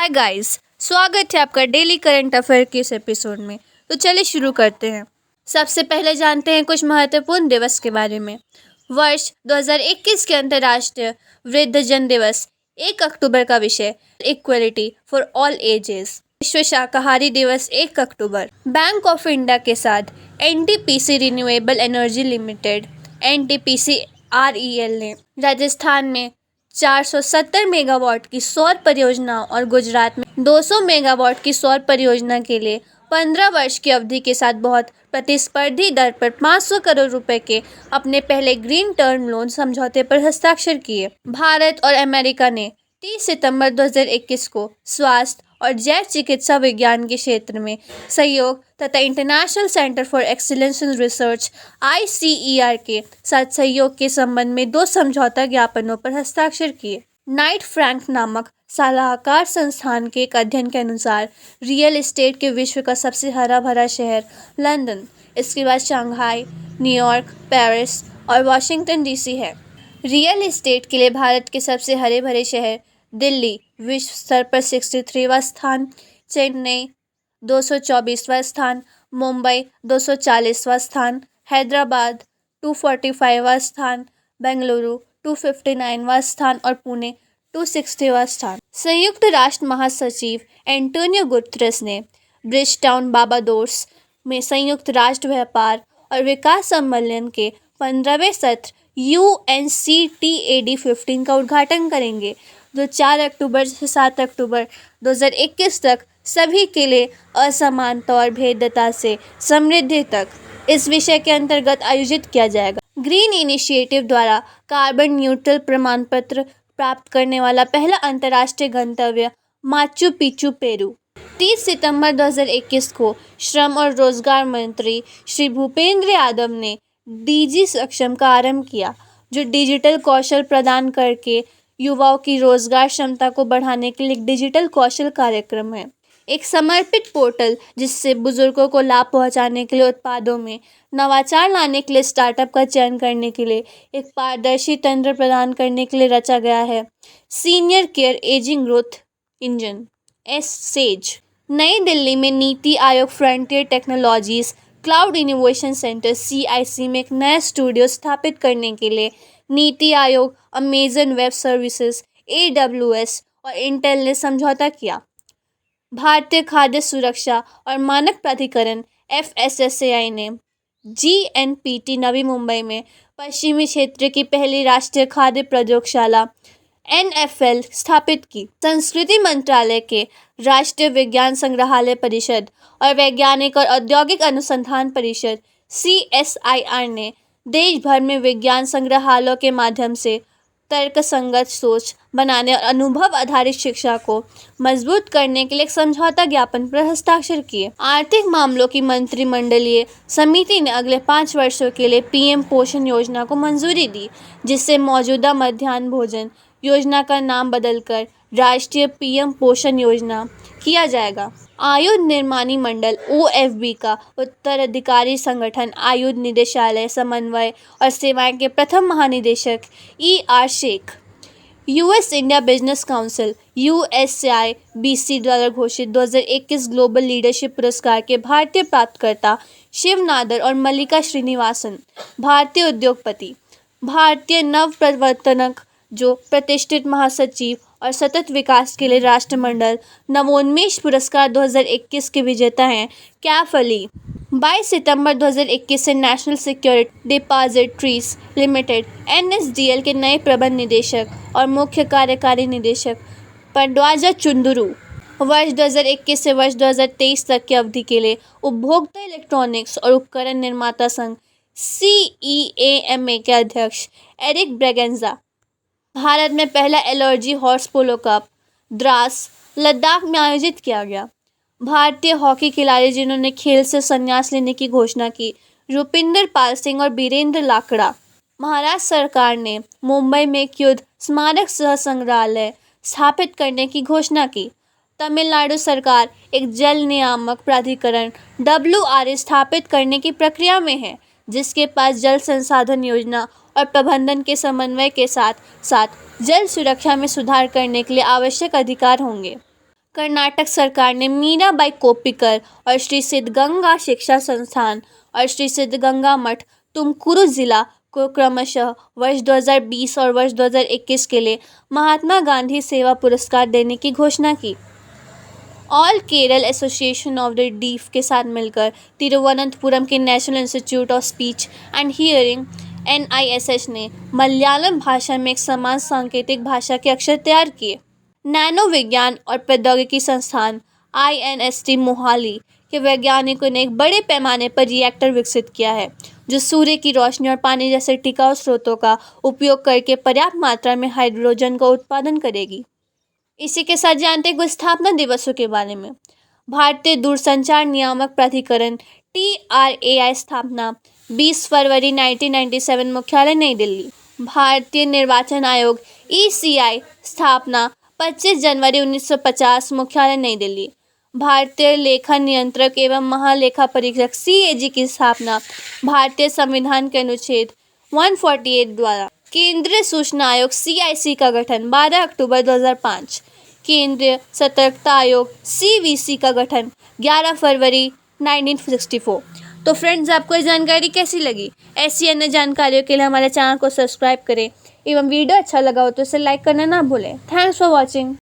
Hi guys, स्वागत है आपका डेली करंट अफेयर के इस एपिसोड में। तो चलिए शुरू करते हैं। सबसे पहले जानते हैं कुछ महत्वपूर्ण दिवस के बारे में। वर्ष 2021 के अंतर्राष्ट्रीय वृद्धजन दिवस 1 अक्टूबर का विषय इक्वलिटी फॉर ऑल एजेस। विश्व शाकाहारी दिवस 1 अक्टूबर। बैंक ऑफ इंडिया के साथ NTPC renewable energy limited NTPC REL ने राजस्थान में 470 मेगावाट की सौर परियोजना और गुजरात में 200 मेगावाट की सौर परियोजना के लिए 15 वर्ष की अवधि के साथ बहुत प्रतिस्पर्धी दर पर 500 करोड़ रुपए के अपने पहले ग्रीन टर्म लोन समझौते पर हस्ताक्षर किए। भारत और अमेरिका ने 30 सितंबर 2021 को स्वास्थ्य और जैव चिकित्सा विज्ञान के क्षेत्र में सहयोग तथा international centre for excellence in research ICER के साथ सहयोग के संबंध में 2 समझौता ज्ञापनों पर हस्ताक्षर किए। नाइट फ्रैंक नामक सलाहकार संस्थान के एक अध्ययन के अनुसार रियल एस्टेट के विश्व का सबसे हरा भरा शहर लंदन, इसके बाद शंघाई, न्यूयॉर्क, पेरिस और वाशिंगटन DC है। रियल एस्टेट के लिए भारत के सबसे हरे भरे शहर दिल्ली विश्व स्तर पर 63वां स्थान, चेन्नई 224वां स्थान, मुंबई 240वां स्थान, हैदराबाद 245वां स्थान, बेंगलुरु 259वां स्थान और पुणे 260वां स्थान। संयुक्त राष्ट्र महासचिव एंटोनियो गुतेरेस ने ब्रिजटाउन बारबाडोस में संयुक्त राष्ट्र व्यापार और विकास सम्मेलन के 15वें सत्र UNCTAD15 का उद्घाटन करेंगे, जो 4 अक्टूबर से 7 अक्टूबर 2021 तक सभी के लिए असमानता और भेद्यता से समृद्धि तक इस विषय के अंतर्गत आयोजित किया जाएगा। ग्रीन इनिशिएटिव द्वारा कार्बन न्यूट्रल प्रमाण पत्र प्राप्त करने वाला पहला अंतर्राष्ट्रीय गंतव्य माचू पिच्चू पेरू। 30 सितंबर 2021 को श्रम और रोजगार मंत्री श्री भूपेंद्र यादव ने DG सक्षम का आरंभ किया, जो डिजिटल कौशल प्रदान करके युवाओं की रोजगार क्षमता को बढ़ाने के लिए एक डिजिटल कौशल कार्यक्रम है। एक समर्पित पोर्टल जिससे बुजुर्गों को लाभ पहुंचाने के लिए उत्पादों में नवाचार लाने के लिए स्टार्टअप का चयन करने के लिए एक पारदर्शी तंत्र प्रदान करने के लिए रचा गया है। Senior care ageing growth engine SAGE। नई दिल्ली में NITI Aayog frontier technologies cloud innovation centre CIC में एक नया स्टूडियो स्थापित करने के लिए NITI Aayog, Amazon web services, AWS और इंटेल ने समझौता किया। भारतीय खाद्य सुरक्षा और मानक प्राधिकरण FSSAI ने GNPT नवी मुंबई में पश्चिमी क्षेत्र की पहली राष्ट्रीय खाद्य प्रयोगशाला NFL स्थापित की। संस्कृति मंत्रालय के राष्ट्रीय विज्ञान संग्रहालय परिषद और वैज्ञानिक और औद्योगिक अनुसंधान परिषद CSIR ने देश भर में विज्ञान संग्रहालयों के माध्यम से तर्कसंगत सोच बनाने और अनुभव आधारित शिक्षा को मजबूत करने के लिए एक समझौता ज्ञापन पर हस्ताक्षर किए। आर्थिक मामलों की मंत्रिमंडलीय समिति ने अगले 5 वर्षों के लिए PM पोषण योजना को मंजूरी दी, जिससे मौजूदा मध्याह्न भोजन योजना का नाम बदलकर राष्ट्रीय PM पोषण योजना किया जाएगा। आयुध निर्माणी मंडल OFB का उत्तराधिकारी संगठन आयुध निदेशालय समन्वय और सेवाएं के प्रथम महानिदेशक ER Sheikh US India business council USIBC द्वारा घोषित 2021 ग्लोबल लीडरशिप पुरस्कार के भारतीय प्राप्तकर्ता शिव नादर और मल्लिका श्रीनिवासन। भारतीय उद्योगपति, भारतीय नवप्रवर्तनक जो प्रतिष्ठित महासचिव और सतत विकास के लिए राष्ट्रमंडल नवोन्मेष पुरस्कार 2021 के विजेता हैं कैफ अली। 22 सितंबर 2021 से national security depositories limited NSDL के नए प्रबंध निदेशक और मुख्य कार्यकारी निदेशक पंडवाजा चुंदुरु वर्ष 2021 से वर्ष 2023 तक की अवधि के लिए उपभोक्ता इलेक्ट्रॉनिक्स और उपकरण निर्माता संघ CEAMA के अध्यक्ष एरिक ब्रेगेंजा। भारत में पहला एलर्जी हॉर्स पोलो कप द्रास लद्दाख में आयोजित किया गया। भारतीय हॉकी खिलाड़ी जिन्होंने खेल से संन्यास लेने की घोषणा की, रुपिंदर पाल सिंह और बीरेंद्र लाकड़ा। महाराष्ट्र सरकार ने मुंबई में एक युद्ध स्मारक सह संग्रहालय स्थापित करने की घोषणा की। तमिलनाडु सरकार एक जल नियामक प्राधिकरण WRA स्थापित करने की प्रक्रिया में है, जिसके पास जल संसाधन योजना और प्रबंधन के समन्वय के साथ साथ जल सुरक्षा में सुधार करने के लिए आवश्यक अधिकार होंगे। कर्नाटक सरकार ने मीराबाई कोप्पिकर और श्री सिद्धगंगा शिक्षा संस्थान और श्री सिद्धगंगा मठ तुमकुरू जिला को क्रमशः वर्ष 2020 और वर्ष 2021 के लिए महात्मा गांधी सेवा पुरस्कार देने की घोषणा की। All Kerala association of the deaf के साथ मिलकर तिरुवनंतपुरम के national institute of speech and hearing NISH ने मलयालम भाषा में एक समान सांकेतिक भाषा के अक्षर तैयार किए। नैनो विज्ञान और प्रौद्योगिकी संस्थान INST मोहाली के वैज्ञानिकों ने एक बड़े पैमाने पर रिएक्टर विकसित किया है जो सूर्य की रोशनी और पानी जैसे टिकाऊ स्रोतों का उपयोग करके पर्याप्त मात्रा में हाइड्रोजन का उत्पादन करेगी। इसी के साथ जानते हैं कुछ स्थापना दिवसों के बारे में। भारतीय दूरसंचार नियामक प्राधिकरण TRAI स्थापना 20 फरवरी 1997 मुख्यालय नई दिल्ली। भारतीय निर्वाचन आयोग ECI स्थापना 25 जनवरी 1950 मुख्यालय नई दिल्ली। भारतीय लेखा नियंत्रक एवं महालेखा परीक्षक CAG की स्थापना भारतीय संविधान के अनुच्छेद 148 द्वारा। केंद्रीय सूचना आयोग CIC का गठन 12 अक्टूबर 2005। केंद्रीय सतर्कता आयोग CVC का गठन 11 फरवरी 1964। तो फ्रेंड्स, आपको ये जानकारी कैसी लगी? ऐसी अन्य जानकारियों के लिए हमारे चैनल को सब्सक्राइब करें एवं वीडियो अच्छा लगा हो तो इसे लाइक करना ना भूलें। Thanks for watching.